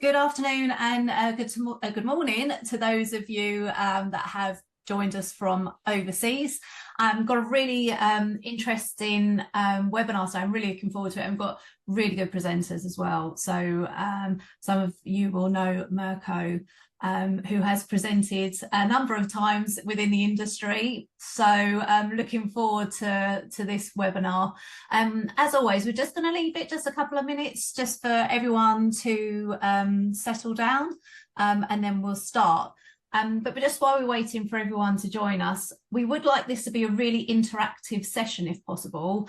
Good afternoon and good morning to those of you that have joined us from overseas. Got a really interesting webinar, so I'm really looking forward to it. I've got really good presenters as well. So some of you will know Mirko, who has presented a number of times within the industry. So looking forward to this webinar. As always, we're just going to leave it just a couple of minutes just for everyone to settle down, and then we'll start. But just while we're waiting for everyone to join us, we would like this to be a really interactive session if possible.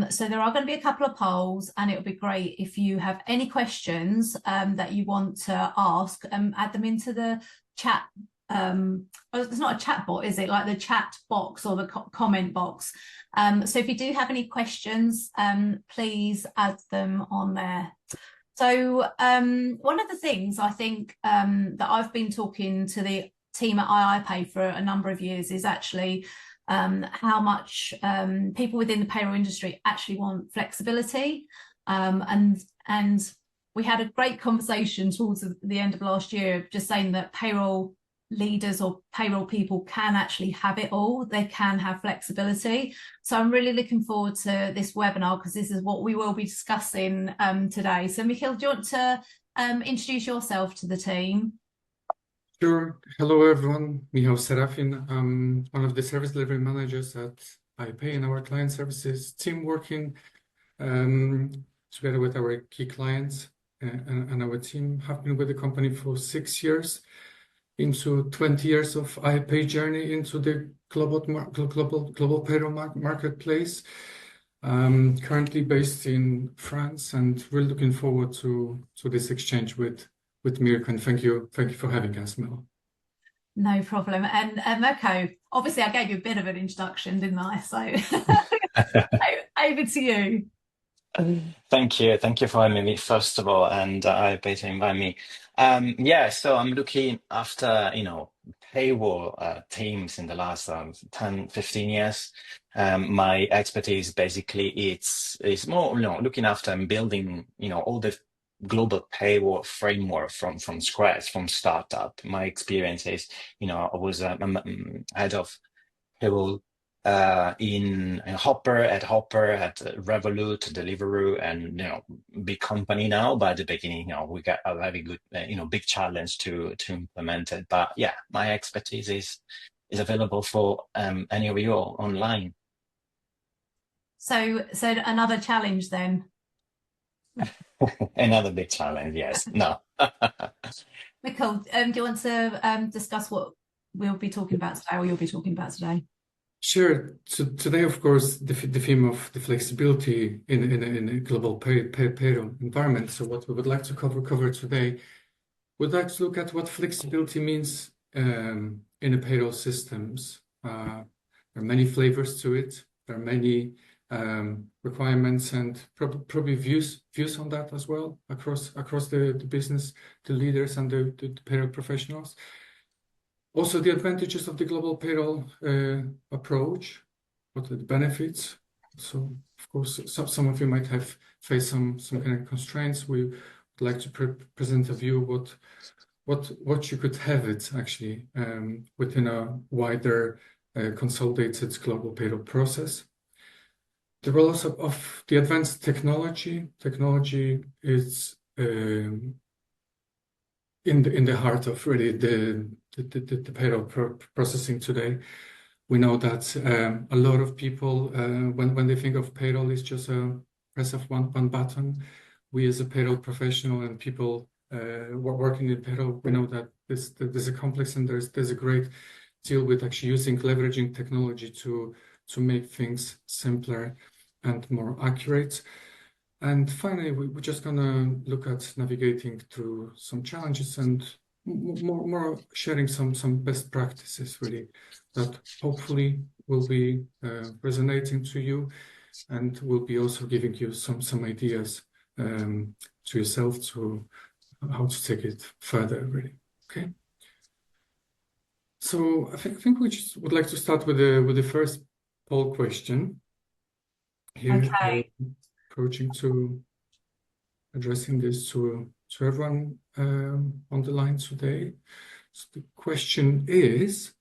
So there are going to be a couple of polls, and it would be great if you have any questions that you want to ask, add them into the chat. It's not a chat bot, is it? Like the chat box or the comment box. So if you do have any questions, please add them on there. So one of the things I think that I've been talking to the team at IIPay for a number of years is actually how much people within the payroll industry actually want flexibility. And we had a great conversation towards the end of last year, just saying that payroll leaders or payroll people can actually have it all. They can have flexibility. So I'm really looking forward to this webinar because this is what we will be discussing today. So Michiel, do you want to introduce yourself to the team? Sure. Hello, everyone. Michał Serafin. I'm one of the service delivery managers at IIPay in our client services team, working together with our key clients and our team. Have been with the company for 6 years, into 20 years of IIPay journey into the global payroll marketplace. Currently based in France, and really looking forward to this exchange with Mirko. And thank you for having us, Mel. No problem. And Mirko, obviously I gave you a bit of an introduction, didn't I? So over to you. Thank you for having me, first of all, and IIPay to invite me. So I'm looking after, payroll teams in the last 10, 15 years. My expertise basically is more, looking after and building, all the global payroll framework from scratch, from startup. My experience is, I was head of payroll in Hopper at Revolut, Deliveroo, and big company now. But at the beginning, we got a very good big challenge to implement it. But yeah, my expertise is available for any of you online. So another challenge then. Another big challenge, yes. No. Michiel, do you want to discuss what we'll be talking about today, or you'll be talking about today? Sure. So today, of course, the theme of the flexibility in a global payroll environment. So what we would like to cover today, we'd like to look at what flexibility means in the payroll systems. There are many flavors to it. There are many requirements and probably views on that as well across the business, the leaders and the payroll professionals. Also, the advantages of the global payroll approach, what are the benefits. So, of course, some of you might have faced some kind of constraints. We would like to present a view what you could have it actually within a wider consolidated global payroll process. The role of the advanced technology. Technology is in the heart of really the payroll processing today. We know that a lot of people, when they think of payroll, it's just a press of one button. We as a payroll professional and people working in payroll, we know that there's a complex and there's a great deal with actually leveraging technology to make things simpler and more accurate. And finally, we're just gonna look at navigating through some challenges and more sharing some best practices really that hopefully will be resonating to you, and will be also giving you some ideas to yourself to how to take it further really. Okay. So I think we just would like to start with the first poll question. Here, okay. Approaching to addressing this to to everyone on the line today. So the question is,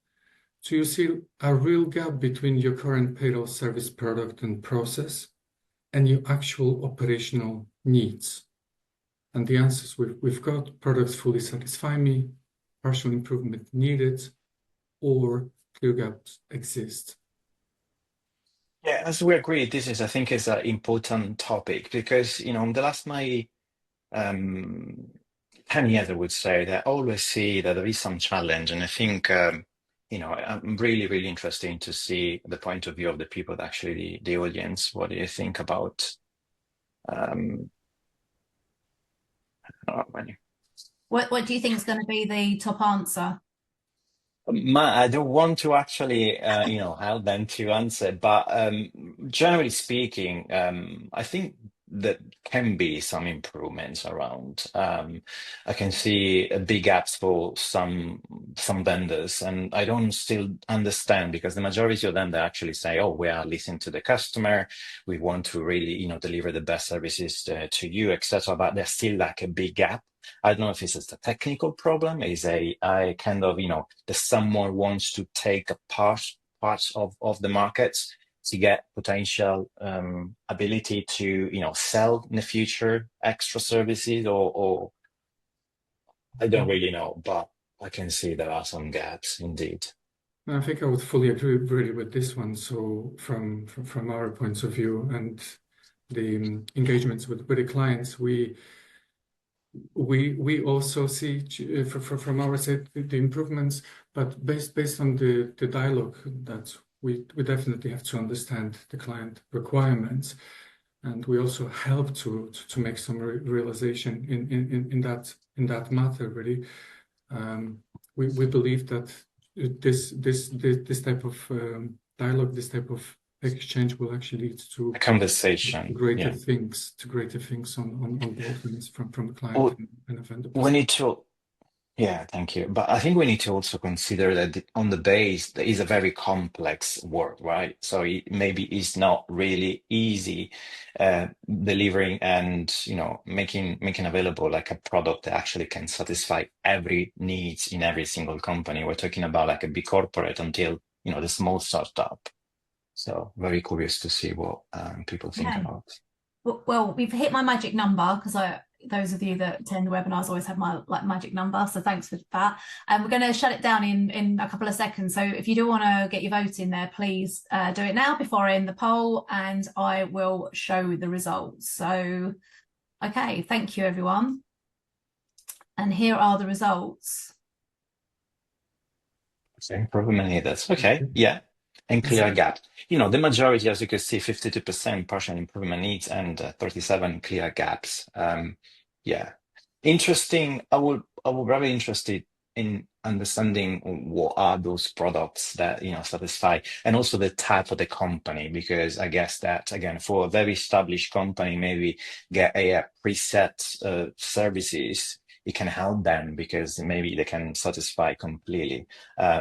do you see a real gap between your current payroll service product and process and your actual operational needs? And the answers we've got: products fully satisfy me, partial improvement needed, or clear gaps exist. Yeah, as we agree, this is, I think, is an important topic because, in the last my 10 years, I would say that I always see that there is some challenge. And I think, I'm really, really interested to see the point of view of the people, actually, the audience. What do you think about um, when What do you think is going to be the top answer? I don't want to actually, help them to answer, but generally speaking, I think that can be some improvements around. I can see big gaps for some vendors, and I don't still understand because the majority of them they actually say, "Oh, we are listening to the customer. We want to really, deliver the best services to you, etc." But there's still like a big gap. I don't know if it's just a technical problem, is I kind of, that someone wants to take a parts of the markets to get potential ability to, sell in the future extra services or I don't really know, but I can see there are some gaps indeed. I think I would fully agree really with this one. So from our points of view and the engagements with the clients, we also see from our side the improvements, but based on the dialogue that we definitely have to understand the client requirements, and we also help to make some realization in that matter really. We believe that this type of dialogue, this type of exchange will actually lead to A conversation, greater yeah. things, on both ends from the client Well, and a vendor we perspective. need to. Yeah, thank you. But I think we need to also consider that on the base, there is a very complex work, right? So it maybe it's not really easy delivering and making available like a product that actually can satisfy every needs in every single company. We're talking about like a big corporate until the small startup. So very curious to see what people think Okay. about. Well, we've hit my magic number because those of you that attend the webinars always have my magic number. So thanks for that. And we're going to shut it down in a couple of seconds. So if you do want to get your vote in there, please do it now before I end the poll, and I will show the results. So, okay, thank you everyone. And here are the results. Improvement needed. Okay, yeah. And clear gap. The majority, as you can see, 52% partial improvement needs and 37 clear gaps. Yeah. Interesting. I will very interested in understanding what are those products that satisfy and also the type of the company, because I guess that again for a very established company, maybe get a preset services, it can help them because maybe they can satisfy completely.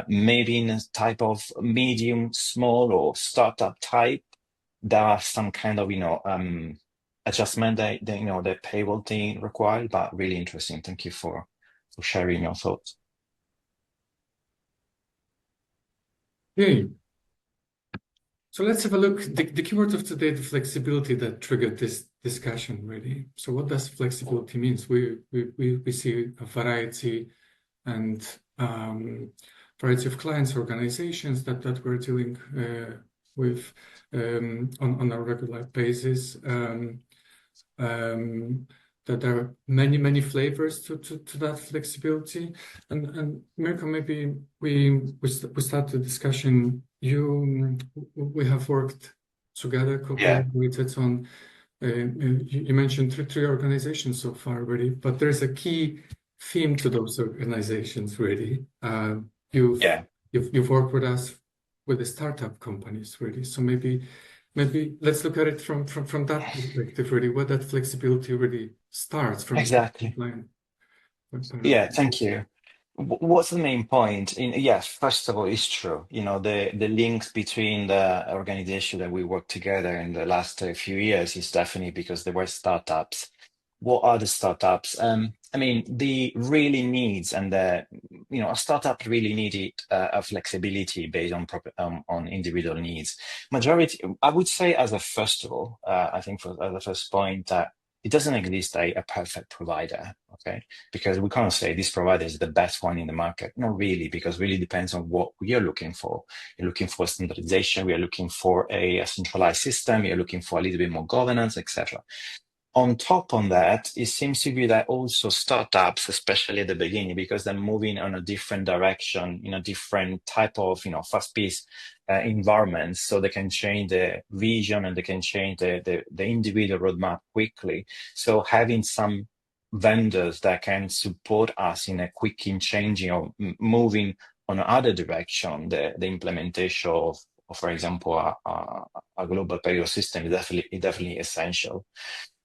Maybe in a type of medium, small, or startup type, there are some kind of adjustment that the payroll team required. But really interesting. Thank you for sharing your thoughts. Okay, so let's have a look. The keyword of today, the flexibility that triggered this discussion, really. So what does flexibility means? We see a variety and variety of clients, organizations that we're dealing with on a regular basis. That there are many flavors to that flexibility. And Mirko, maybe we start the discussion. We have worked together, Yeah, collaborated on. You mentioned three organizations so far already, but there's a key theme to those organizations really. You've yeah, you've worked with us with the startup companies really. So maybe let's look at it from that perspective really, where that flexibility really starts from a exactly. client point of Yeah, view. thank you. What's the main point? Yes, first of all, it's true. The links between the organization that we worked together in the last few years is definitely because there were startups what are the startups? I mean, the really needs and the, a startup really needed a flexibility based on individual needs. Majority, I would say, as a first of all, I think as a first point, it doesn't exist a perfect provider, okay? Because we can't say this provider is the best one in the market. Not really, because really depends on what we are looking for. You're looking for standardization, we are looking for a centralized system, you're looking for a little bit more governance, etc. On top on that, it seems to be that also startups, especially at the beginning, because they're moving on a different direction, in a different type of, fast-paced environments, so they can change the vision and they can change the individual roadmap quickly. So having some vendors that can support us in a quick in changing or moving on another direction, the implementation of, for example, a global payroll system is definitely essential.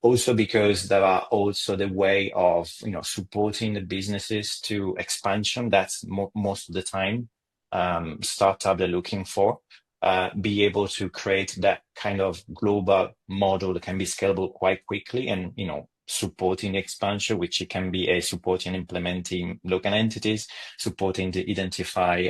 Also because there are also the way of supporting the businesses to expansion. That's most of the time startup they're looking for. Be able to create that kind of global model that can be scalable quite quickly, and supporting expansion, which it can be a supporting implementing local entities, supporting to identify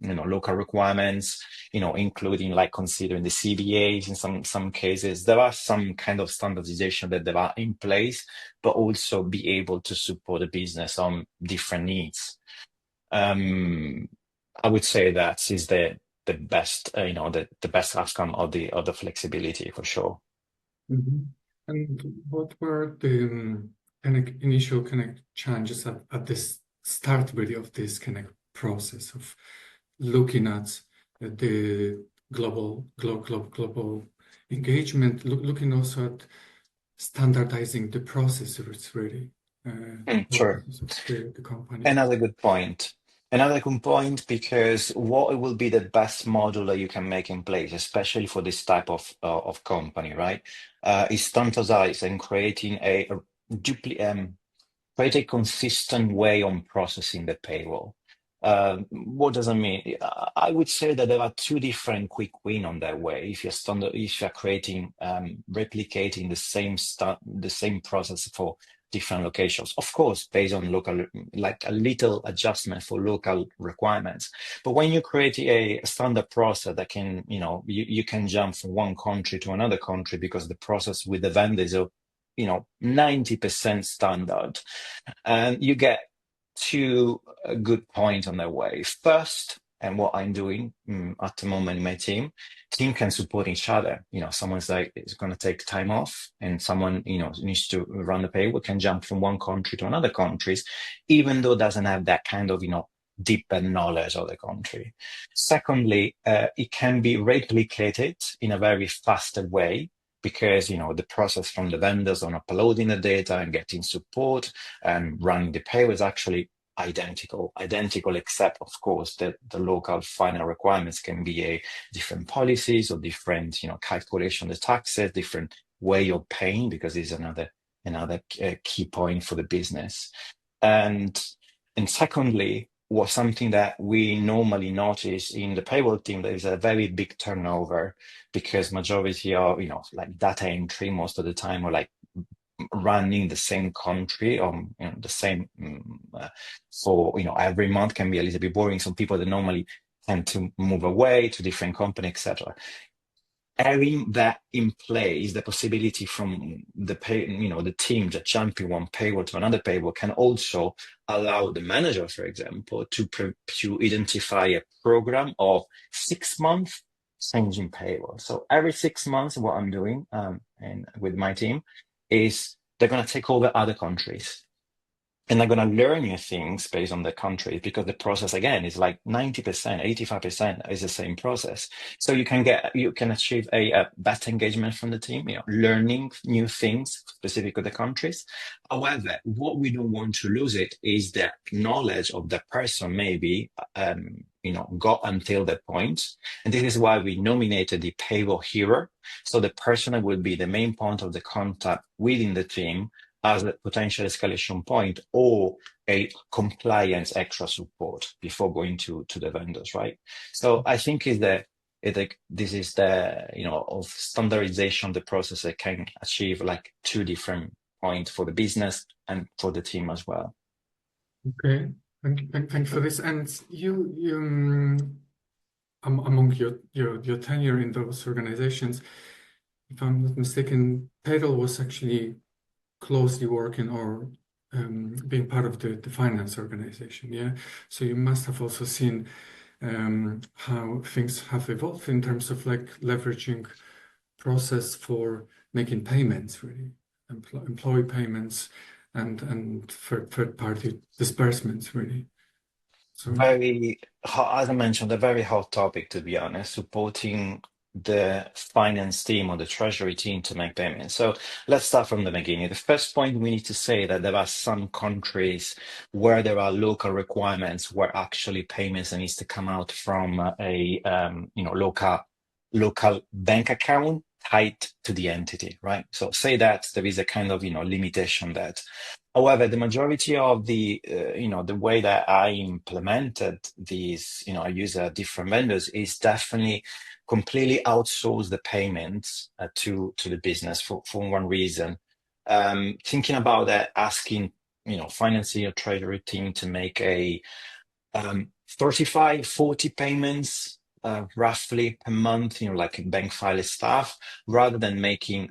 local requirements, including like considering the CBAs in some cases. There are some kind of standardization that they are in place, but also be able to support the business on different needs. I would say that is the best, the best outcome of the flexibility for sure. Mm-hmm. And what were the kind of initial kind of challenges at this start really of this kind of process of looking at the global engagement, looking also at standardizing the processes really, Sure. processes of the company. Another good point. Another good point, because what will be the best model that you can make in place, especially for this type of company, right? Is standardize and creating create a consistent way on processing the payroll. What does that mean? I would say that there are two different quick win on that way. If you're creating, replicating the same process for different locations, of course, based on local, like a little adjustment for local requirements. But when you create a standard process that can, you can jump from one country to another country because the process with the vendors are 90% standard, and you get two good points on their way. First, and what I'm doing at the moment in my team can support each other. Someone's like, it's going to take time off, and someone, needs to run the payroll, can jump from one country to another countries, even though doesn't have that kind of, deeper knowledge of the country. Secondly, it can be replicated in a very faster way, because the process from the vendors on uploading the data and getting support and running the payroll is actually identical, except of course that the local final requirements can be a different policies or different calculation of the taxes, different way of paying, because it's another key point for the business. And secondly, was something that we normally notice in the payroll team, there is a very big turnover, because majority are, like data entry most of the time, or like running the same country, or the same for every month can be a little bit boring. Some people that normally tend to move away to different company, etc. Having that in place, the possibility from the the team that jumping one payroll to another payroll can also allow the manager, for example, to identify a program of 6 months changing payroll. So every 6 months, what I'm doing and with my team is they're going to take over other countries. And they're going to learn new things based on the country, because the process, again, is like 90%, 85% is the same process. So you can achieve a better engagement from the team, learning new things specific to the countries. However, what we don't want to lose it is the knowledge of the person, maybe, got until that point. And this is why we nominated the payroll hero. So the person that will be the main point of the contact within the team as a potential escalation point, or a compliance extra support before going to the vendors, right? So I think this is the of standardization of the process that can achieve like two different point for the business and for the team as well. Okay, thank you for this. And among your tenure in those organizations, if I'm not mistaken, payroll was actually closely working or being part of the finance organization. Yeah, so you must have also seen how things have evolved in terms of like leveraging process for making payments, really, employee payments and third party disbursements, really. So As I mentioned, a very hot topic, to be honest, supporting the finance team or the treasury team to make payments. So let's start from the beginning. The first point we need to say that there are some countries where there are local requirements where actually payments needs to come out from a local bank account tied to the entity, right? So say that there is a kind of limitation that. However, the majority of the the way that I implemented these, I use different vendors is definitely completely outsource the payments to the business for one reason. Thinking about that, asking financing or treasury team to make a 35, 40 payments roughly per month, like bank file stuff, rather than making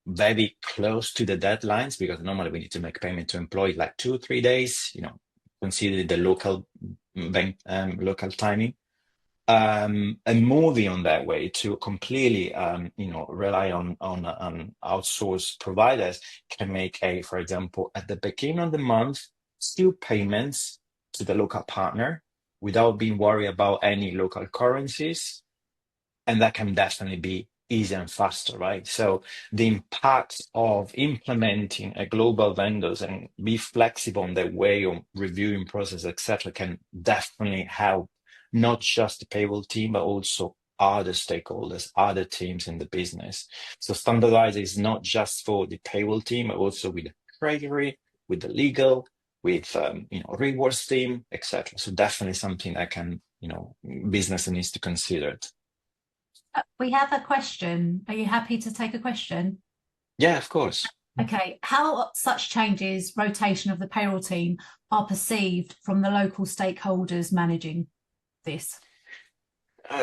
very close to the deadlines, because normally we need to make payment to employees like 2 or 3 days, consider the local bank local timing. And moving on that way to completely rely on outsourced providers can make for example, at the beginning of the month, still payments to the local partner without being worried about any local currencies. And that can definitely be easier and faster, right? So the impact of implementing a global vendors and be flexible on the way of reviewing process, etc., can definitely help not just the payroll team, but also other stakeholders, other teams in the business. So standardize is not just for the payroll team, but also with the treasury, with the legal, with rewards team, etc. So definitely something that can business needs to consider it. We have a question. Are you happy to take a question? Yeah, of course. Okay. How such changes, rotation of the payroll team, are perceived from the local stakeholders managing this?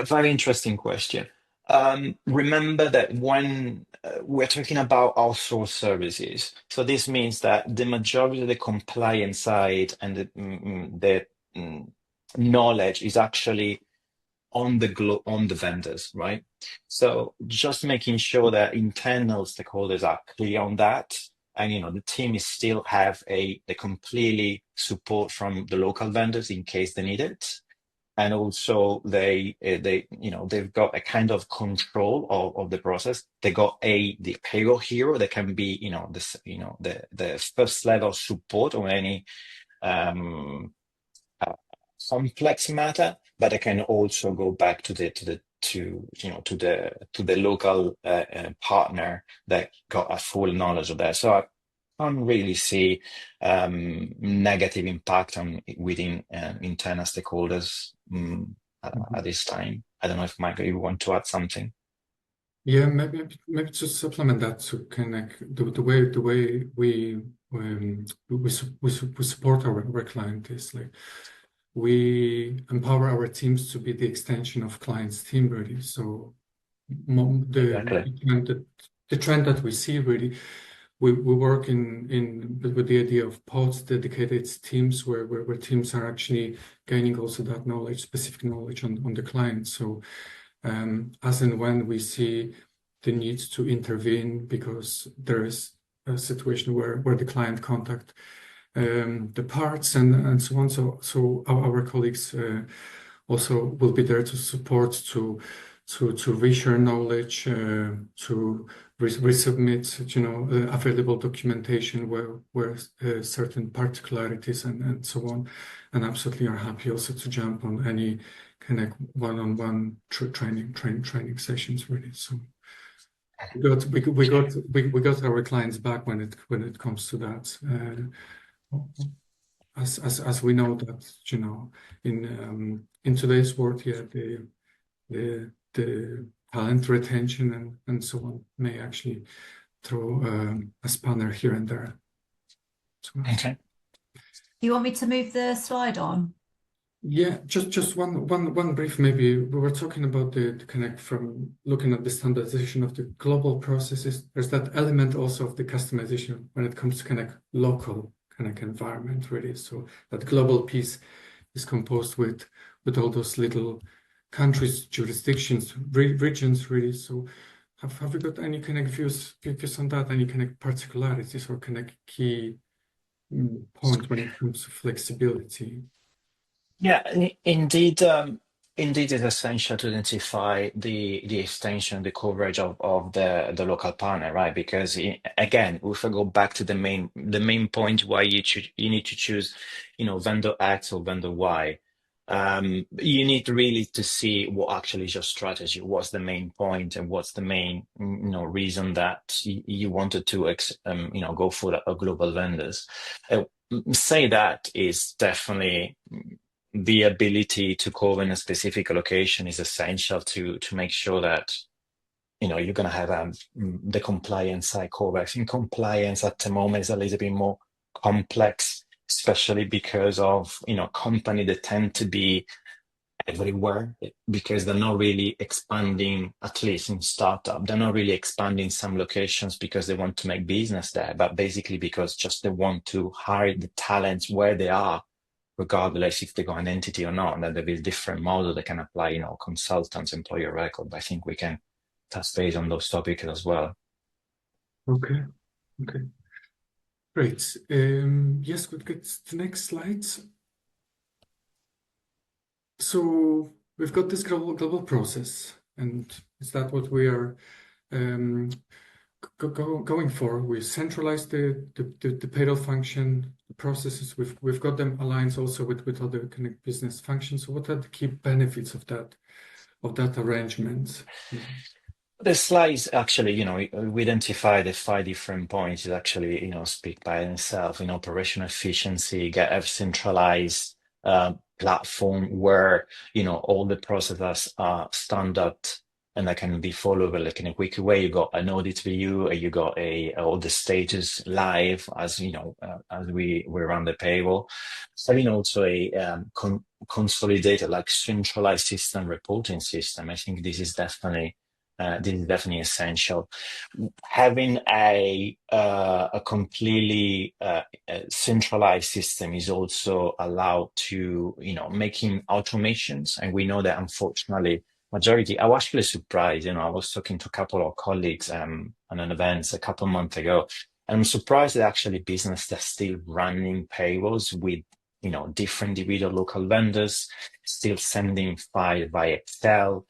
Very interesting question. Remember that when we're talking about outsourced services, so this means that the majority of the compliance side and the knowledge is actually on the vendors, right? So just making sure that internal stakeholders are clear on that, and the team is still have the completely support from the local vendors in case they need it, and also they've got a kind of control of the process. They got the payroll hero that can be the first level support on any complex matter, but I can also go back to the local partner that got a full knowledge of that. So I can't really see negative impact within internal stakeholders at this time. I don't know if Michael, you want to add something. yeah, maybe to supplement that to connect the way we support our client is like we empower our teams to be the extension of clients' team, really. So Exactly. the trend that we see, really, we work with the idea of pods, dedicated teams where teams are actually gaining also that knowledge, specific knowledge on the client. So as and when we see the need to intervene because there is a situation where the client contact the parts and so on. So our colleagues also will be there to support, to reshare knowledge, to resubmit, available documentation where certain particularities and so on, and absolutely are happy also to jump on any kind of one-on-one training sessions, really. So we got our clients back when it comes to that. As we know that in today's world, yeah, the talent retention and so on may actually a spanner here and there. So, Okay. You want me to move the slide on? yeah, just one brief maybe. We were talking about the connect from looking at the standardization of the global processes. There's that element also of the customization when it comes to connect local kind of environment really. So that global piece is composed with all those little countries, jurisdictions, regions really. So have you got any kind of views on that? Any kind of particularities or kind of key point when it comes to flexibility? Yeah, indeed, indeed, it's essential to identify the extension, the coverage of the local partner, right? Because again, if I go back to the main point why you need to choose, vendor X or vendor Y. You need really to see what actually is your strategy, what's the main point, and what's the main reason that you wanted to go for a global vendors. Say that is definitely the ability to cover in a specific location is essential to make sure that you're going to have the compliance side covered. I think compliance at the moment is a little bit more complex, especially because of company that tend to be everywhere because they're not really expanding, at least in startup. They're not really expanding some locations because they want to make business there, but basically because just they want to hire the talents where they are, regardless if they got an entity or not. And that there is different model they can apply, consultants, employer record. But I think we can touch base on those topics as well. Okay. Great. Yes, we'll get the next slides. So we've got this global process, and is that what we are going for? We centralize the payroll function, the processes. We've got them aligned also with other kind of business functions. So what are the key benefits of that arrangement? The slides actually, we identify the 5 different points that actually, speak by themselves. Operational efficiency, get a centralized platform where, all the processes are standard and that can be followed like in a quick way. You got an audit view, you got all the status live as as we run the payroll. Having also a consolidated, like centralized system reporting system. I think this is definitely essential. Having a completely centralized system is also allowed to, making automations. And we know that unfortunately, I was actually surprised. I was talking to a couple of colleagues on an event a couple of months ago, and I'm surprised that actually business that's still running payrolls with different individual local vendors, still sending files via Excel.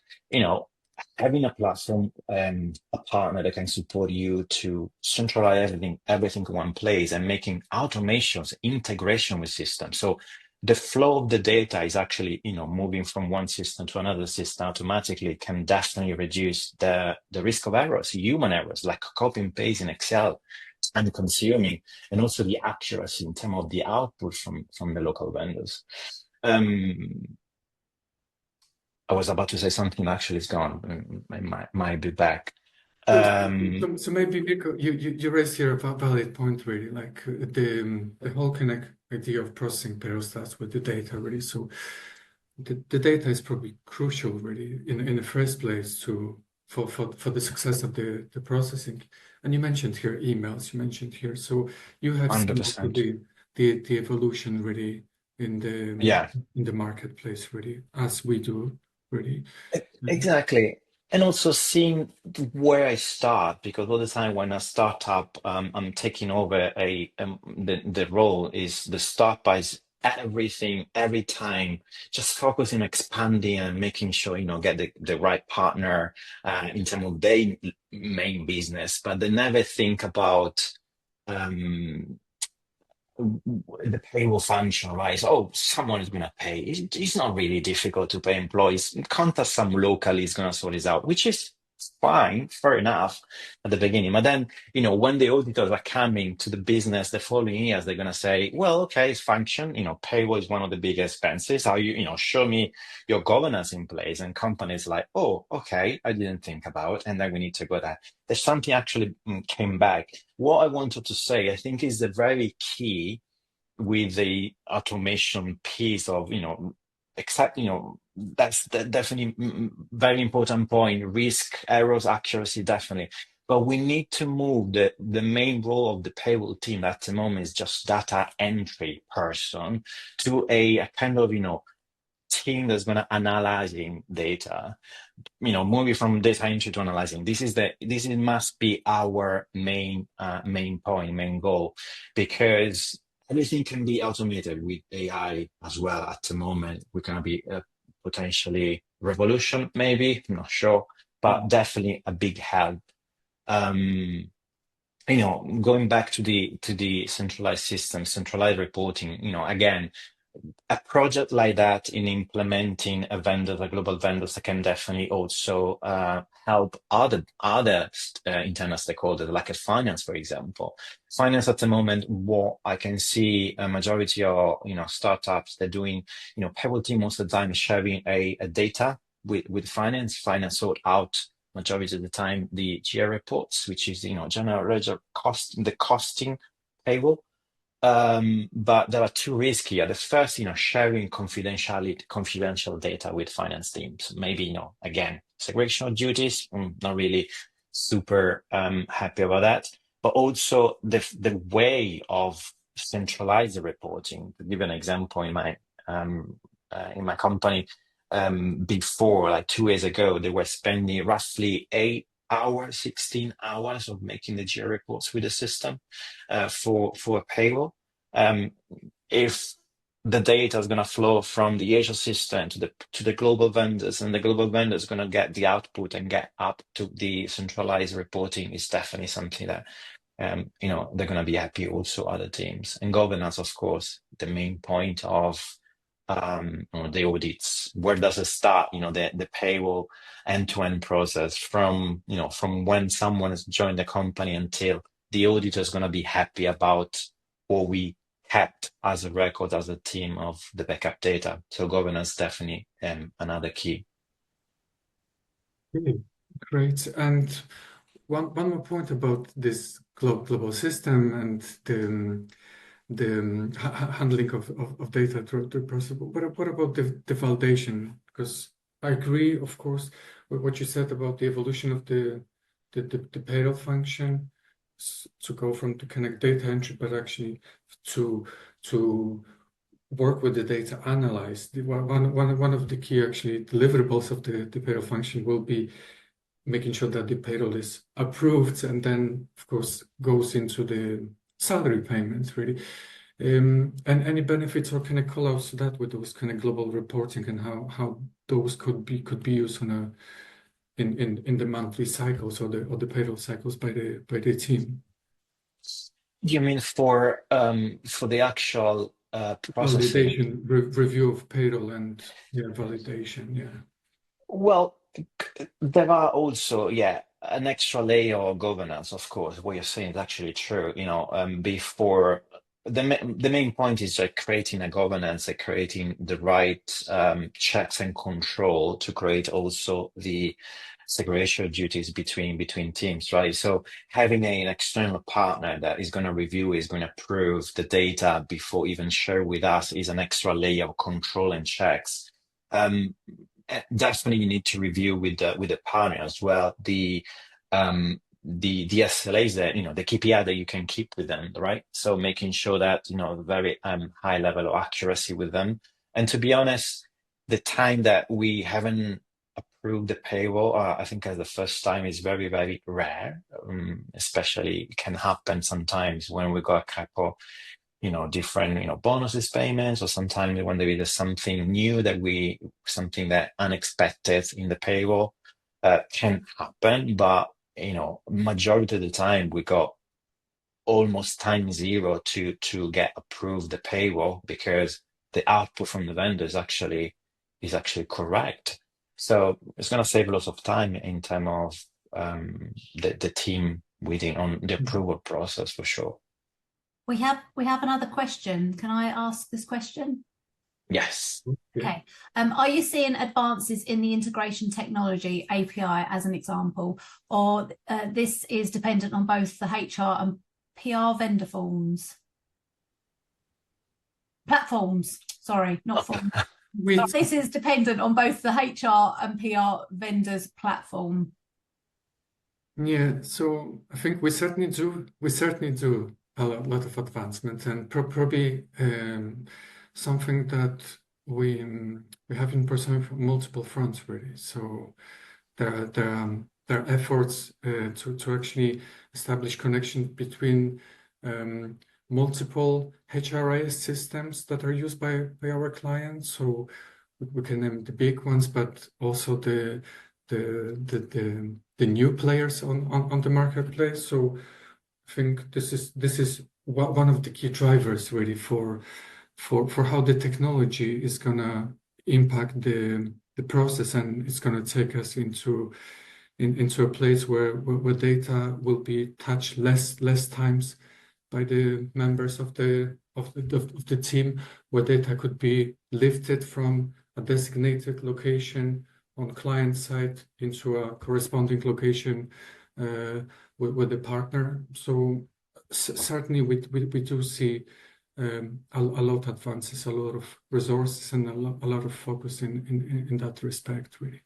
Having a platform and a partner that can support you to centralize everything in one place and making automations, integration with systems. So the flow of the data is actually, moving from one system to another system automatically can definitely reduce the risk of errors, human errors, like copy and paste in Excel and consuming, and also the accuracy in terms of the output from the local vendors. I was about to say something, actually it's gone. I might be back. So maybe Vico, you raised here a valid point really, like the whole connect idea of processing payroll starts with the data really. So the data is probably crucial really in the first place for the success of the processing. And you mentioned here emails, so you have seen 100%. the evolution really in Yeah, the marketplace really, as we do really. exactly. And also seeing where I start, because all the time when I start up, I'm taking over the role is the start by everything, every time, just focusing, expanding and making sure, get the right partner in terms of their main business, but they never think about um, the payroll function, right? So, oh, someone is going to pay. It's not really difficult to pay employees. Contact some locally is going to sort this out, which is fine, fair enough at the beginning. But then, when the auditors are coming to the business the following years, they're going to say, well, okay, it's function, payroll is one of the big expenses. How show me your governance in place. And companies like, oh, okay, I didn't think about, and then we need to go there. There's something actually came back. What I wanted to say, I think is the very key with the automation piece of, except, that's definitely very important point. Risk, errors, accuracy, definitely. But we need to move the main role of the payroll team at the moment is just data entry person to a kind of, team that's going to analyzing data, moving from data entry to analyzing. Must be our main main goal, because everything can be automated with AI as well. At the moment, we're going to be potentially revolution, maybe, I'm not sure, but definitely a big help. Going back to the centralized system, centralized reporting, again, a project like that in implementing a global vendors that can definitely also help other internal stakeholders, like a finance, for example. Finance at the moment, what I can see, a majority of startups, they're doing, payroll team most of the time is sharing a data with finance. Finance sort out majority of the time the GA reports, which is general ledger the costing payroll. But there are two risks here. The first, sharing confidential data with finance teams. Maybe, again, segregation of duties. Not really super happy about that. But also the way of centralized reporting. To give an example, in my company, before, like 2 years ago, they were spending roughly 8 hours, 16 hours of making the GA reports with the system for a payroll. If the data is going to flow from the Asia system to the global vendors, and the global vendors going to get the output and get up to the centralized reporting, is definitely something that they're going to be happy. Also, other teams and governance, of course, the main point of the audits. Where does it start? The payroll end-to-end process from when someone has joined the company until the auditor is going to be happy about what we kept as a record, as a team, of the backup data. So governance definitely another key. Okay, great. And one more point about this global system and the handling of data through the process. What about the validation? Because I agree, of course, with what you said about the evolution of the payroll function to go from to connect data entry, but actually to work with the data analyzed. One of the key actually deliverables of the payroll function will be making sure that the payroll is approved and then, of course, goes into the salary payments, really. And any benefits or kind of call outs to that with those kind of global reporting and how those could be used on in the monthly cycles or the payroll cycles by the team. You mean for the actual processing? Validation, review of payroll and validation, yeah. Well, there are also, an extra layer of governance, of course. What you're saying is actually true. Before the main point is like creating a governance, like creating the right checks and control to create also the segregation duties between teams, right? So having an external partner that is going to review, is going to approve the data before even share with us, is an extra layer of control and checks. Definitely you need to review with the partner as well the SLAs that the KPI that you can keep with them, right? So making sure that very high level of accuracy with them. And to be honest, the time that we haven't approved the payroll, I think as the first time, is very, very rare. Especially it can happen sometimes when we got a couple different, bonuses payments, or sometimes when there is something new something that unexpected in the payroll can happen. But, majority of the time we got almost time zero to get approved the payroll, because the output from the vendor is actually correct. So it's going to save lots of time in terms of the team within on the approval process for sure. We have another question. Can I ask this question? Yes. Okay. Are you seeing advances in the integration technology API as an example, or this is dependent on both the HR and PR vendor platforms? Sorry, not forms. This is dependent on both the HR and PR vendors platform. Yeah, so I think we certainly do a lot of advancement, and probably something that we have in pursuing from multiple fronts really. So there are efforts to actually establish connection between multiple HRIS systems that are used by our clients. So we can name the big ones, but also the new players on the marketplace. So I think this is one of the key drivers really for how the technology is gonna impact the process, and it's gonna take us into a place where data will be touched less times by the members of the team, where data could be lifted from a designated location on client side into a corresponding location with the partner. So certainly we do see a lot of advances, a lot of resources, and a lot of focus in that respect, really.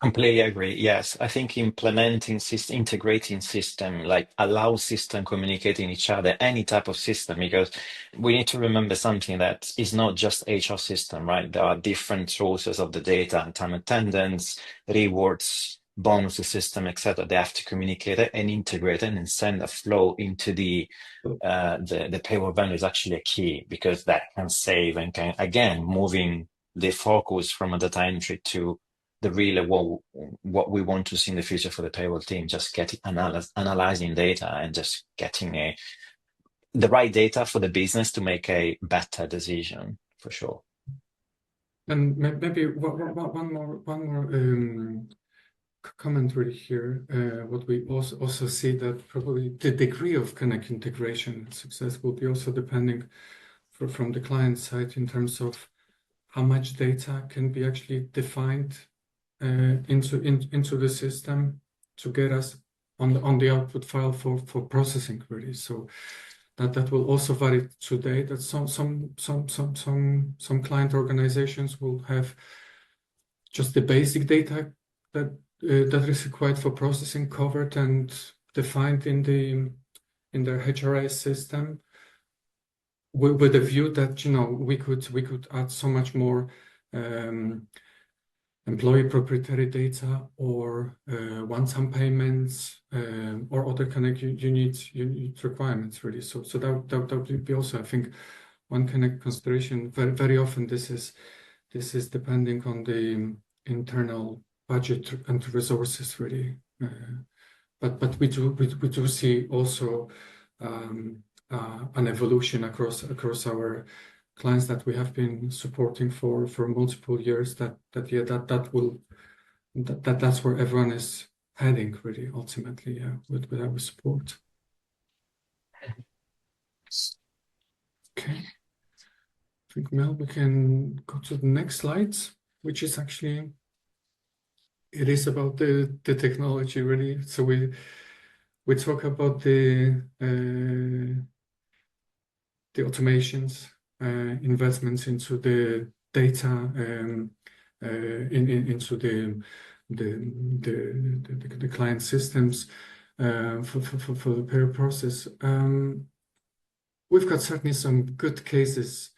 Completely agree. Yes, I think implementing integrating system like allows system communicating each other, any type of system, because we need to remember something that is not just HR system, right? There are different sources of the data, and time attendance, rewards, bonus system, etc. They have to communicate it and integrate it and send a flow into the payroll vendor is actually a key, because that can save and can again moving the focus from a data entry to the real what we want to see in the future for the payroll team, just getting analyzing data and just getting the right data for the business to make a better decision for sure. And maybe one more comment really here. What we also see that probably the degree of connect integration success will be also depending from the client side in terms of how much data can be actually defined into the system to get us on the output file for processing really. So that will also vary today. That some client organizations will have just the basic data that is required for processing covered and defined in their HRIS system, with the view that we could add so much more employee proprietary data or one-time payments or other kind of unique requirements really. So that would be also, I think, one kind of consideration. Very often this is depending on the internal budget and resources really. But we do see also an evolution across our clients that we have been supporting for multiple years. That's where everyone is heading really ultimately, with our support. Okay, I think Mel, we can go to the next slide, which is actually it is about the technology really. So we talk about the automations, investments into the data, into the client systems for the payroll process. We've got certainly some good cases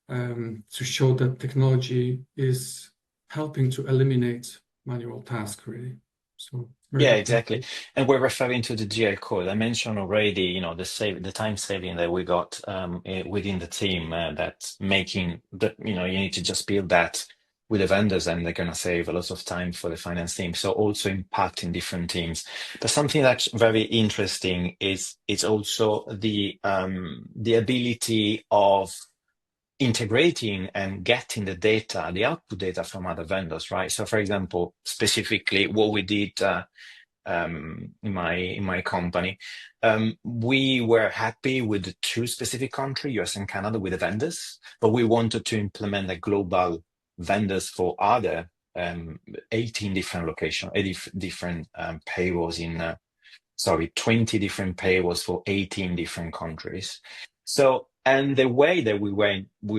to show that technology is helping to eliminate manual tasks, really. So yeah, exactly. And we're referring to the GL code. I mentioned already, the time saving that we got within the team, that's making you need to just build that with the vendors, and they're going to save a lot of time for the finance team. So also impacting different teams. But something that's very interesting is it's also the ability of integrating and getting the data, the output data from other vendors, right? So, for example, specifically what we did in my company, we were happy with the two specific countries, US and Canada, with the vendors, but we wanted to implement the global vendors for other 18 different locations, different payrolls in 20 different payrolls for 18 different countries. So, and the way that we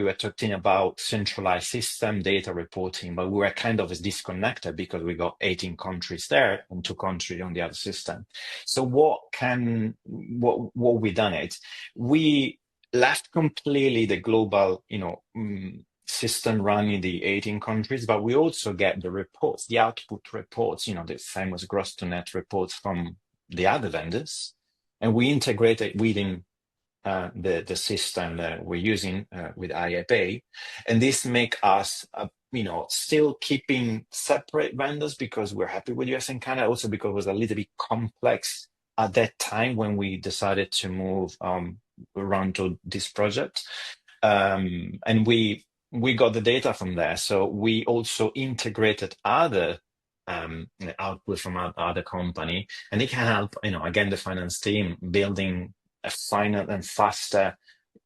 were talking about centralized system data reporting, but we were kind of disconnected because we got 18 countries there and 2 countries on the other system. So what we done it, we left completely the global, system running the 18 countries, but we also get the reports, the output reports, the famous gross to net reports from the other vendors, and we integrate it within the system that we're using with IFA, and this make us still keeping separate vendors because we're happy with US and Canada, also because it was a little bit complex at that time when we decided to move around to this project, and we got the data from there. So we also integrated other output from other company, and it can help, again, the finance team building a finer and faster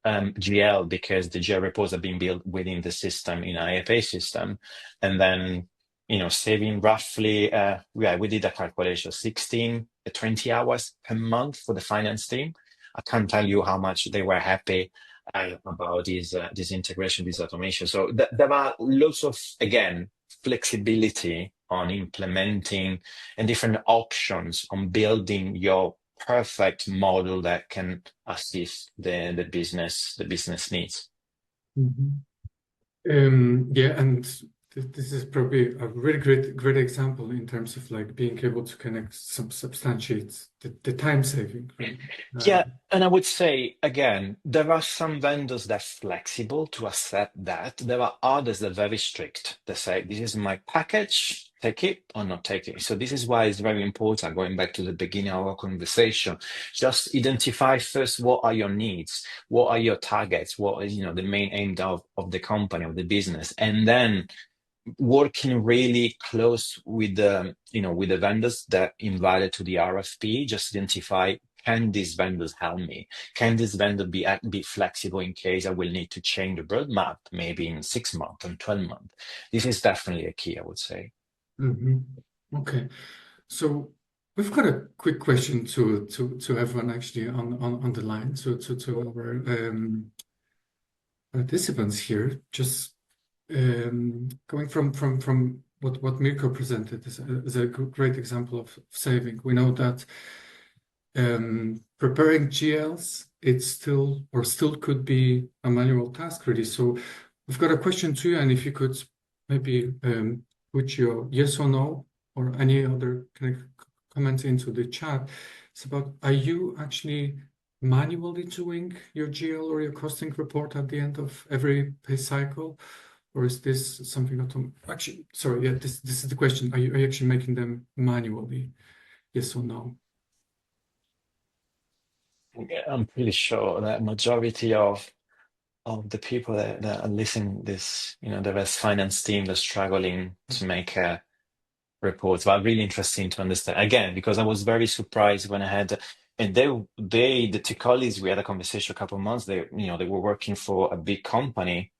GL, because the GL reports are being built within the system in IFA system, and then saving roughly we did a calculation, 16 20 hours per month for the finance team. I can't tell you how much they were happy about this integration, this automation. So there are lots of, again, flexibility on implementing and different options on building your perfect model that can assist the business needs. Yeah, and this is probably a really great example in terms of like being able to connect some substantiates the time saving, right? Yeah, and I would say, again, there are some vendors that are flexible to accept that. There are others that are very strict. They say, this is my package, take it or not take it. So this is why it's very important, going back to the beginning of our conversation, just identify first what are your needs, what are your targets, what is the main aim of the company, of the business, and then working really close with the vendors that invited to the RFP. Just identify, can these vendors help me? Can this vendor be flexible in case I will need to change the roadmap, maybe in 6 months and 12 months? This is definitely a key, I would say. Okay, so we've got a quick question to everyone actually on the line. So to our participants here, just going from what Mirko presented is a great example of saving. We know that preparing GLs, it's still could be a manual task really. So we've got a question to you, and if you could maybe put your yes or no or any other kind of comments into the chat. It's about, are you actually manually doing your GL or your costing report at the end of every pay cycle? Or is this something actually, sorry, yeah, this is the question. Are you actually making them manually? Yes or no? I'm pretty sure that majority of the people that are listening this, the best finance team, they're struggling to make reports. But really interesting to understand, again, because I was very surprised when I had, and the two colleagues, we had a conversation a couple of months. They were working for a big company,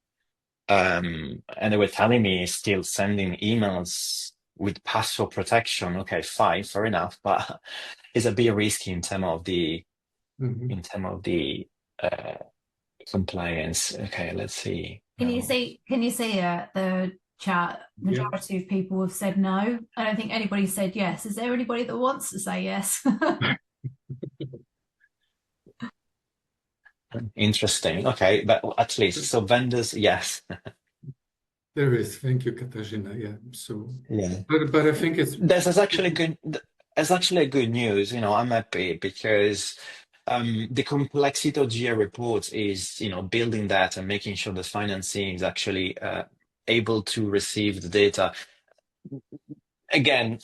and they were telling me still sending emails with password protection. Okay, fine, fair enough, but it's a bit risky in terms of the compliance. Okay, let's see. Can you see the chat? Majority of people have said no. I don't think anybody said yes. Is there anybody that wants to say yes? Interesting. Okay, but at least so vendors, yes. There is. Thank you, Katarzyna. Yeah. So Yeah. but I think it's That's actually good. That's actually good news. I'm happy because the complexity of GA reports is, building that and making sure the financing is actually able to receive the data. Again,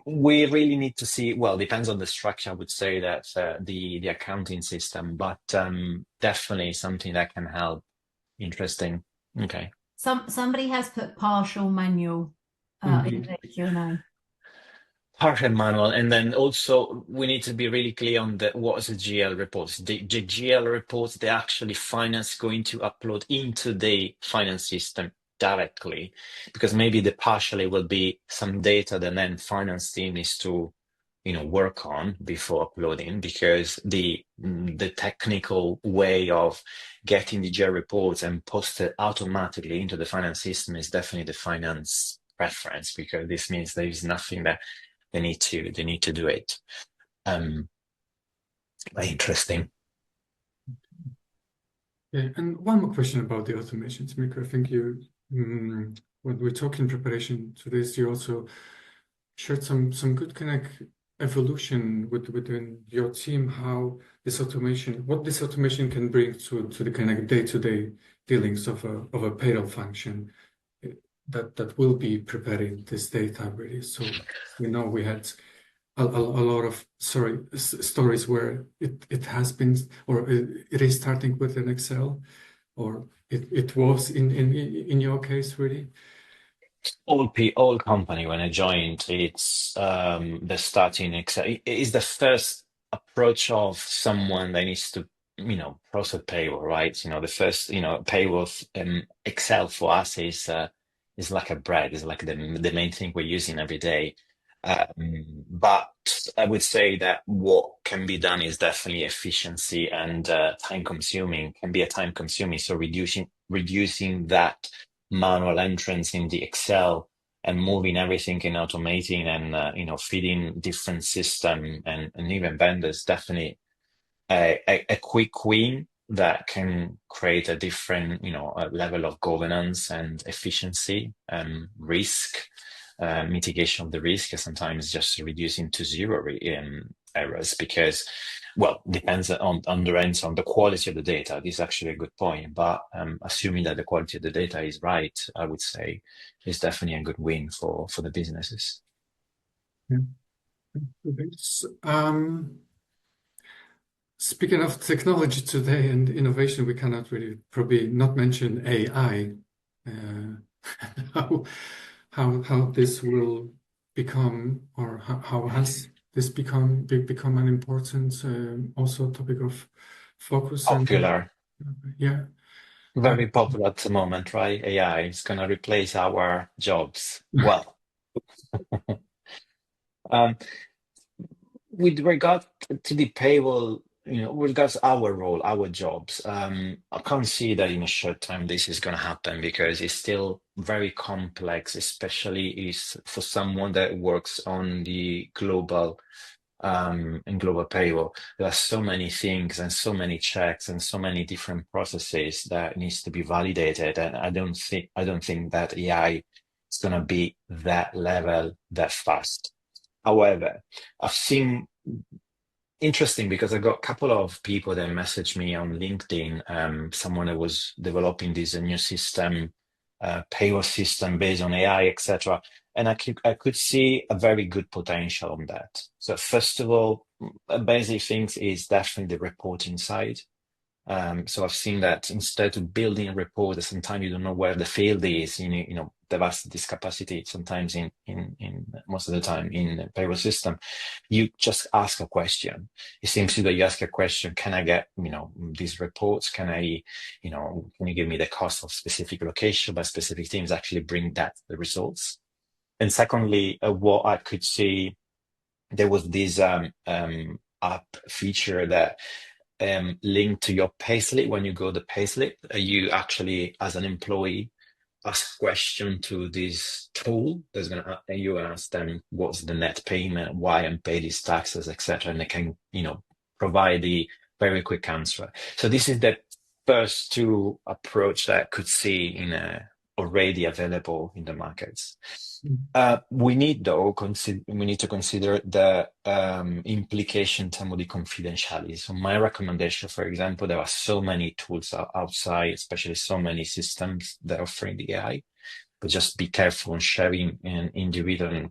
we really need to see, well, depends on the structure, I would say that the accounting system, but definitely something that can help, Interesting. Okay. Somebody has put partial manual in the Q&A. Partial manual, and then also we need to be really clear on what is the GL reports. The GL reports, they actually finance going to upload into the finance system directly, because maybe the partially will be some data that then finance team needs to work on before uploading, because the technical way of getting the GL reports and posted automatically into the finance system is definitely the finance preference, because this means there is nothing that they need to do it. Interesting. Yeah, and one more question about the automation, Tamika. I think when we're talking preparation to this, you also shared some good kind of evolution within your team, how what this automation can bring to the kind of day-to-day dealings of a payroll function that will be preparing this data really. So we know we had a lot of stories where it has been, or it is starting with an Excel, or it was in your case really. All company when I joined, it's the starting Excel. It is the first approach of someone that needs to process payroll, right? The first payroll Excel for us is like a bread, is like the main thing we're using every day. But I would say that what can be done is definitely efficiency and time consuming, can be a time consuming. So reducing that manual entrance in the Excel and moving everything in automating and feeding different system and even vendors, definitely a quick win that can create a different a level of governance and efficiency and risk mitigation of the risk, and sometimes just reducing to zero errors, because depends on the quality of the data. This is actually a good point, but assuming that the quality of the data is right, I would say is definitely a good win for the businesses. Yeah. Speaking of technology today and innovation, we cannot really probably not mention AI. How this will become, or how has this become an important also topic of focus Popular. Yeah. Very popular at the moment, right? AI is going to replace our jobs. Well, with regard to the payroll, with regards to our role, our jobs, I can't see that in a short time this is going to happen, because it's still very complex, especially is for someone that works on the global in global payroll. There are so many things and so many checks and so many different processes that needs to be validated, and I don't think that AI is going to be that level that fast. However, I've seen interesting, because I got a couple of people that messaged me on LinkedIn, someone that was developing this new system, payroll system based on AI, etc. And I could see a very good potential on that. So first of all, basic things is definitely the reporting side. So I've seen that instead of building a report, that sometimes you don't know where the field is, the vast discapacity sometimes in most of the time in the payroll system, you just ask a question. It seems that you ask a question, can I get, these reports? Can you give me the cost of specific location, but specific things actually bring the results? And secondly, what I could see, there was this app feature that linked to your payslip. When you go to payslip, you actually, as an employee, ask a question to this tool that's you ask them what's the net payment, why I'm paid these taxes, etc., and they can provide the very quick answer. So this is the first two approach that I could see in already available in the markets. We need to consider the implication in terms of the confidentiality. So my recommendation, for example, there are so many tools outside, especially so many systems that are offering the AI, but just be careful on sharing individual,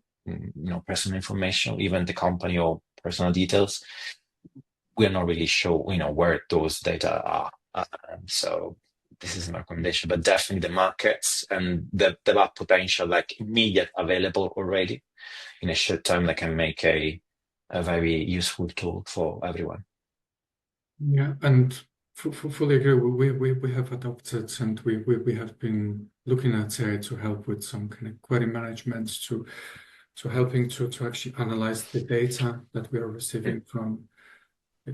personal information, even the company or personal details. We're not really sure, where those data are. So this is my recommendation, but definitely the markets and the are potential like immediate available already in a short time that can make a very useful tool for everyone. Yeah, and fully agree. We have adopted and we have been looking at AI to help with some kind of query management to helping to actually analyze the data that we are receiving from the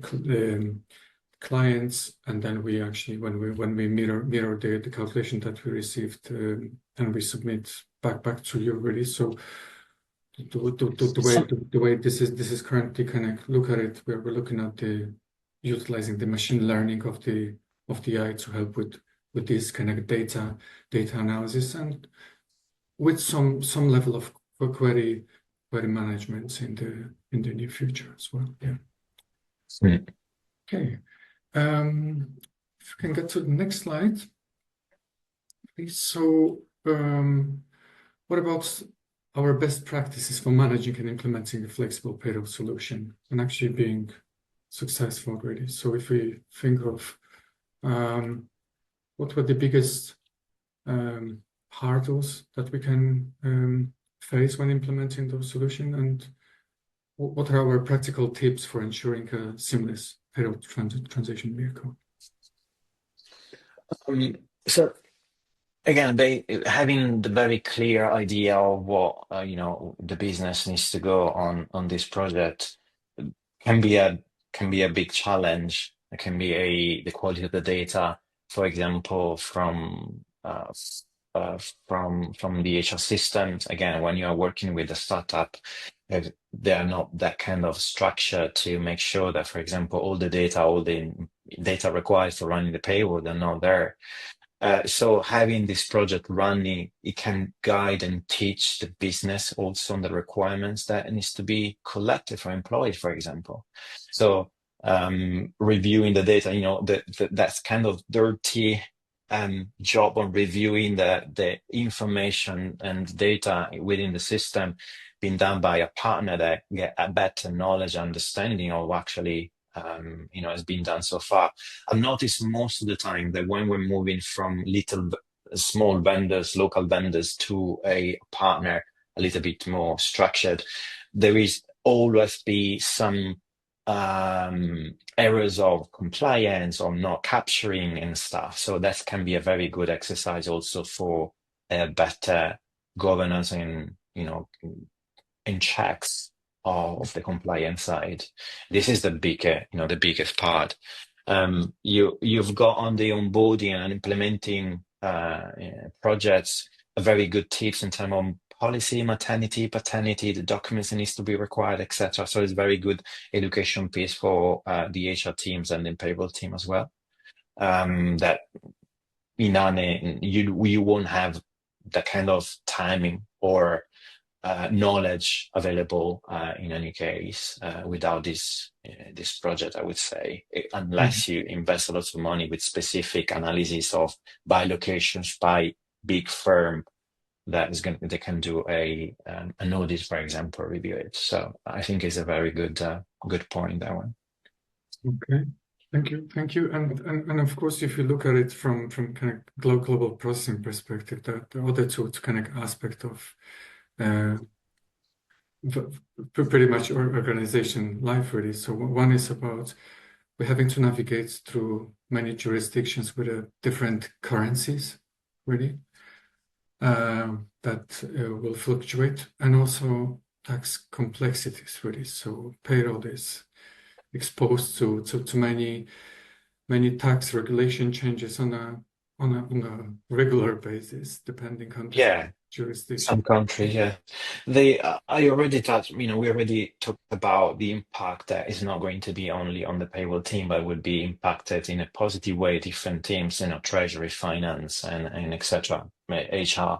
clients, and then we actually when we mirror the calculation that we received and we submit back to you really. So the way this is currently kind of look at it, we're looking at the utilizing the machine learning of the AI to help with this kind of data analysis and with some level of query management in the near future as well. Yeah. Mm. Okay. If we can get to the next slide, please. So, what about our best practices for managing and implementing a flexible payroll solution and actually being successful really? So if we think of what were the biggest hurdles that we can face when implementing those solutions, and what are our practical tips for ensuring a seamless payroll transition vehicle? So again, having the very clear idea of what the business needs to go on this project can be a big challenge. It can be the quality of the data, for example, from the HR systems. Again, when you are working with a startup, they are not that kind of structure to make sure that, for example, all the data required for running the payroll, they're not there. So having this project running, it can guide and teach the business also on the requirements that needs to be collected for employees, for example. So reviewing the data, that's kind of dirty job on reviewing the information and data within the system being done by a partner that get a better knowledge, understanding of actually has been done so far. I've noticed most of the time that when we're moving from small vendors, local vendors, to a partner a little bit more structured, there is always be some errors of compliance or not capturing and stuff. So that can be a very good exercise also for better governance and in checks of the compliance side. This is the biggest part. You've got on the onboarding and implementing projects a very good tips in terms of policy, maternity, paternity, the documents that needs to be required, etc. So it's very good education piece for the HR teams and the payroll team as well. That you won't have that kind of timing or knowledge available in any case without this project, I would say, unless you invest a lot of money with specific analysis of by locations, by big firm they can do an audit, for example, review it. So I think it's a very good point, that one. Okay. Thank you. And of course, if you look at it from kind of global processing perspective, the other two kind of aspect of pretty much organization life really. So one is about we're having to navigate through many jurisdictions with different currencies really that will fluctuate, and also tax complexities really. So payroll is exposed to many tax regulation changes on a regular basis, depending on the jurisdiction. Some countries, yeah. I already touched, we already talked about the impact that is not going to be only on the payroll team, but would be impacted in a positive way, different teams, treasury, finance, and etc., HR.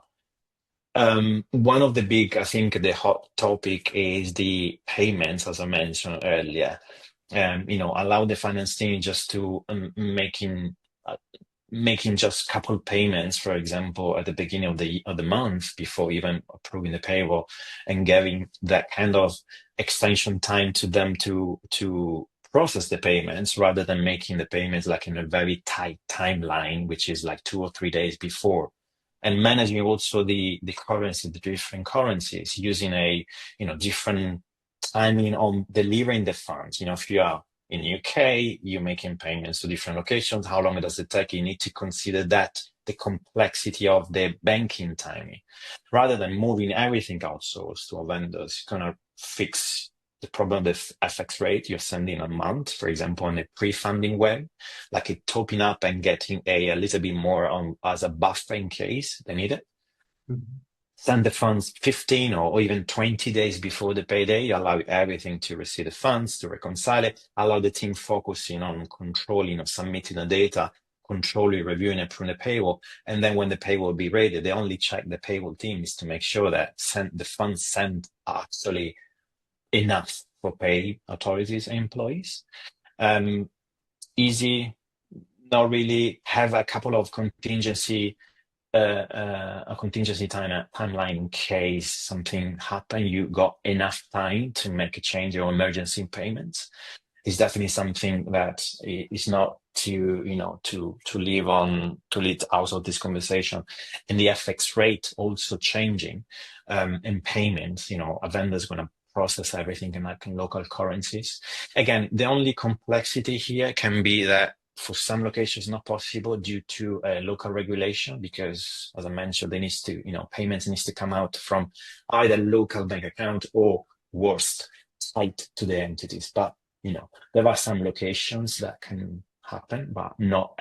One of the big, I think, the hot topic is the payments, as I mentioned earlier. Allow the finance team just to making just a couple payments, for example, at the beginning of the month before even approving the payroll, and giving that kind of extension time to them to process the payments rather than making the payments like in a very tight timeline, which is like 2 or 3 days before. And managing also the currency, the different currencies, using a different timing on delivering the funds. If you are in UK, you're making payments to different locations. How long does it take? You need to consider that the complexity of the banking timing, rather than moving everything outsourced to a vendor. It's gonna fix the problem with FX rate you're sending a month, for example, on a pre-funding way, like it topping up and getting a little bit more on as a buffer in case they need it. Mhm. Send the funds 15 or even 20 days before the payday, allow everything to receive the funds, to reconcile it, allow the team focusing on controlling or submitting the data, controlling, reviewing, and approving the payroll. And then when the payroll be ready, they only check the payroll teams to make sure that the funds sent are actually enough for pay authorities and employees. Easy, not really have a couple of a contingency timeline in case something happen. You got enough time to make a change or emergency payments. Is definitely something that is not to lead out of this conversation. And the FX rate also changing, and payments. A vendor's going to process everything in local currencies. Again, the only complexity here can be that for some locations not possible due to local regulation, because as I mentioned, payments needs to come out from either local bank account or worst tied to the entities. But there are some locations that can happen, but not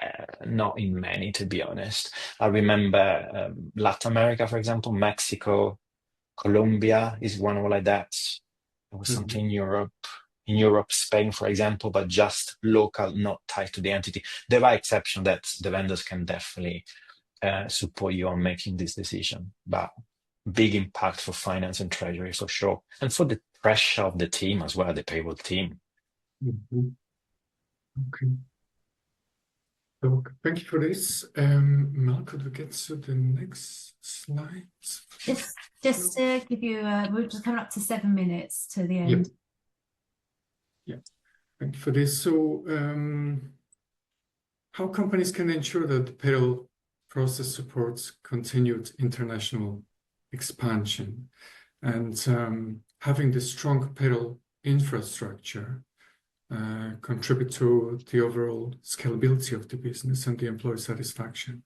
in many, to be honest. I remember Latin America, for example, Mexico, Colombia is one like that. There was something in Europe, Spain, for example, but just local, not tied to the entity. There are exceptions that the vendors can definitely support you on making this decision, but big impact for finance and treasury for sure, and for the pressure of the team as well, the payroll team. Mhm. Okay. So thank you for this. Mel, could we get to the next slides? Just to give you, we're just coming up to 7 minutes to the Yep. end. Yeah. Thank you for this. So, how companies can ensure that the payroll process supports continued international expansion and having the strong payroll infrastructure contribute to the overall scalability of the business and the employee satisfaction?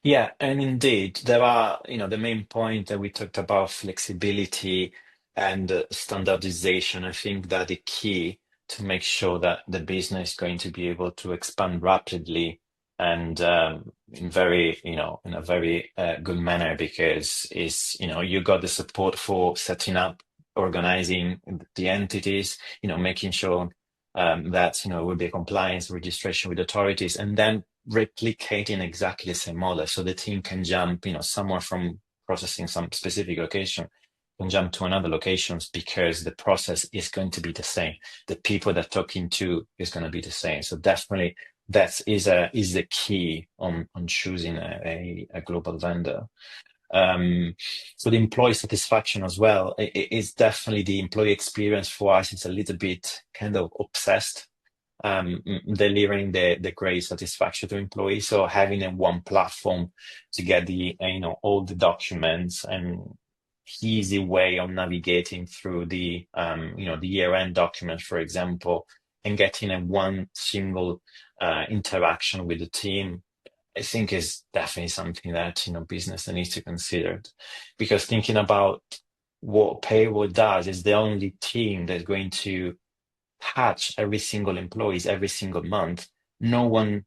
Yeah, and indeed, there are, the main point that we talked about flexibility and standardization. I think that the key to make sure that the business is going to be able to expand rapidly and in a very good manner, because you got the support for setting up, organizing the entities, making sure that will be a compliance registration with authorities, and then replicating exactly the same model, so the team can jump, somewhere from processing some specific location, can jump to another locations, because the process is going to be the same. The people they're talking to is going to be the same. So definitely that is the key on choosing a global vendor. So the employee satisfaction as well is definitely the employee experience for us. It's a little bit kind of obsessed, delivering the great satisfaction to employees. So having a one platform to get the all the documents and easy way of navigating through the the year-end documents, for example, and getting a one single interaction with the team, I think is definitely something that business needs to consider, because thinking about what payroll does, is the only team that's going to touch every single employees every single month. None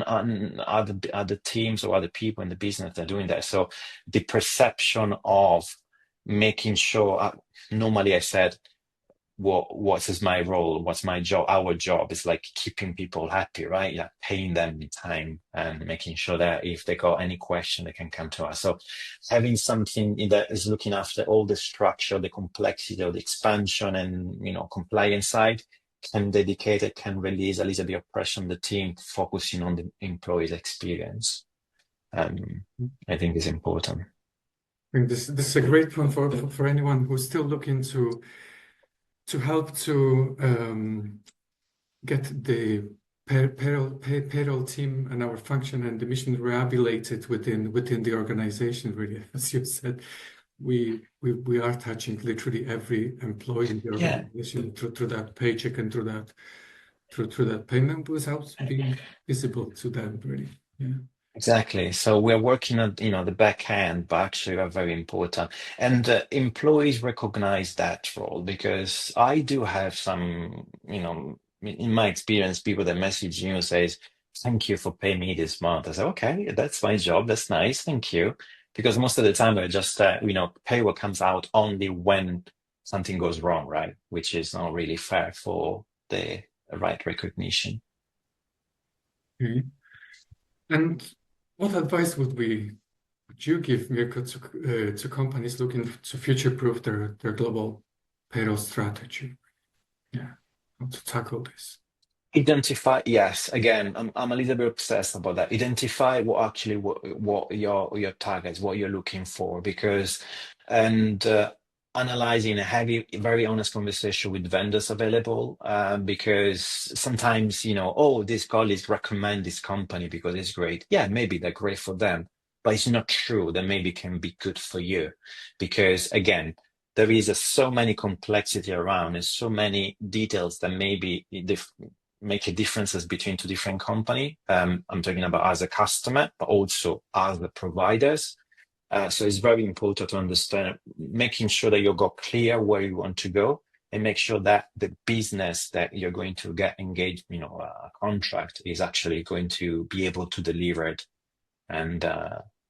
other teams or other people in the business are doing that. So the perception of making sure, normally I said, what is my role? What's my job? Our job is like keeping people happy, right? Yeah, paying them in time and making sure that if they got any question, they can come to us. So having something that is looking after all the structure, the complexity of the expansion and compliance side, can release a little bit of pressure on the team, focusing on the employee's experience. I think is important. I think this is a great one for anyone who's still looking to help to get the payroll team and our function and the mission rehabilitated within the organization. Really, as you said, we are touching literally every employee in the Yeah. organization through that paycheck and through that payment without being visible to them. Really, yeah. Exactly. So we're working on, the back end, but actually are very important. And employees recognize that role because I do have some, in my experience, people that message you says, "Thank you for paying me this month." I say, "Okay, that's my job. That's nice. Thank you." Because most of the time, I just, payroll comes out only when something goes wrong, right? Which is not really fair for the right recognition. Okay. And what advice would you give, Mirko, to companies looking to future-proof their global payroll strategy? Yeah, how to tackle this. Identify, yes. Again, I'm a little bit obsessed about that. Identify what your targets, what you're looking for, because and analyzing a very honest conversation with vendors available, because sometimes oh, these colleagues recommend this company because it's great. Yeah, maybe they're great for them, but it's not true that maybe can be good for you, because again, there is so many complexity around and so many details that maybe make a differences between two different company. I'm talking about as a customer, but also as the providers. So it's very important to understand, making sure that you got clear where you want to go and make sure that the business that you're going to get engaged, a contract is actually going to be able to deliver it. And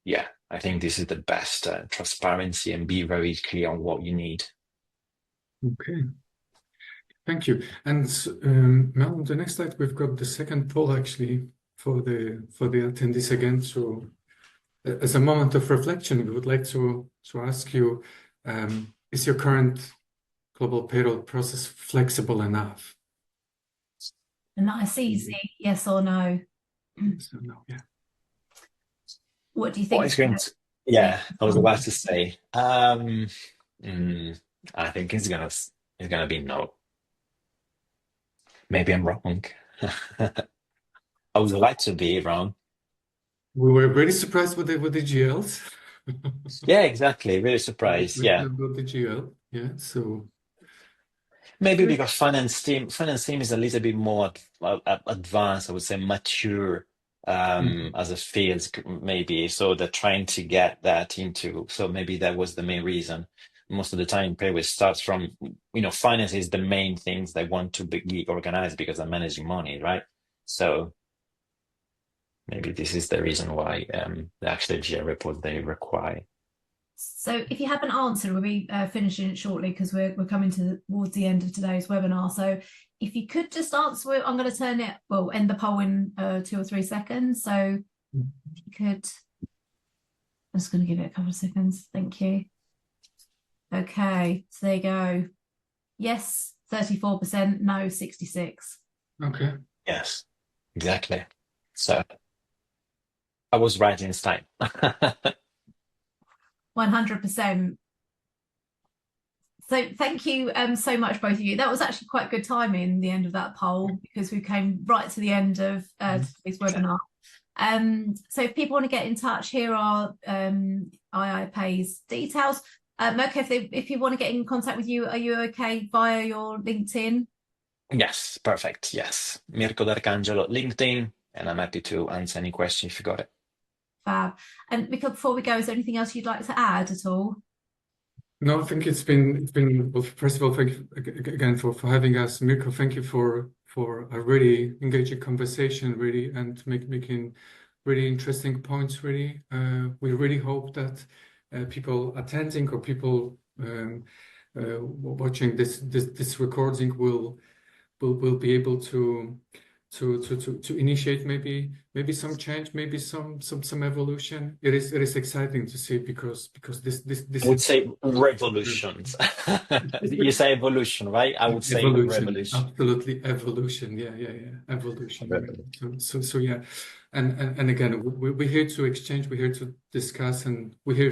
yeah, I think this is the best transparency and be very clear on what you need. Okay. Thank you. And now on the next slide, we've got the second poll actually for the attendees again. So as a moment of reflection, we would like to ask you, is your current global payroll process flexible enough? And that's easy, yes or no. So no, yeah. What do you What think? is going to, yeah, I was about to say, I think it's gonna be no. Maybe I'm wrong. I would like to be wrong. We were very surprised with the GLs. Yeah, exactly. Really surprised. Yeah. About the GL. Yeah. So Maybe because finance team is a little bit more advanced, I would say mature as a field, maybe. So they're trying to get that into. So maybe that was the main reason. Most of the time, payroll starts from, finance is the main things they want to be organized because they're managing money, right? So maybe this is the reason why the actual GL report they require. So if you haven't answered, we'll be finishing it shortly because we're coming towards the end of today's webinar. So if you could just answer, I'm going to end the poll in 2 or 3 seconds. So if you could, I'm just going to give it a couple of seconds. Thank you. Okay, so there you go. Yes, 34%, no, 66. okay. Yes, exactly. So I was right in time. 100%. So thank you so much, both of you. That was actually quite good timing, the end of that poll, because we came right to the end of today's webinar. So if people want to get in touch, here are IIPay's details. Mirko, if you want to get in contact with you, are you okay via your LinkedIn? Yes, perfect. Yes. Mirko D'Arcangelo, LinkedIn, and I'm happy to answer any question if you got it. Fab. And Mirko, before we go, is there anything else you'd like to add at all? No, I think it's been well, first of all, thank you again for having us. Mirko, thank you for a really engaging conversation, really, and making really interesting points, really. We really hope that people attending or people watching this recording will be able to initiate maybe some change, maybe some evolution. It is exciting to see because this I would is say revolutions. You say evolution, right? I would say evolution, revolution. absolutely evolution. Yeah, evolution. Revolution. So yeah, and again, we're here to exchange, we're here to discuss, and we're here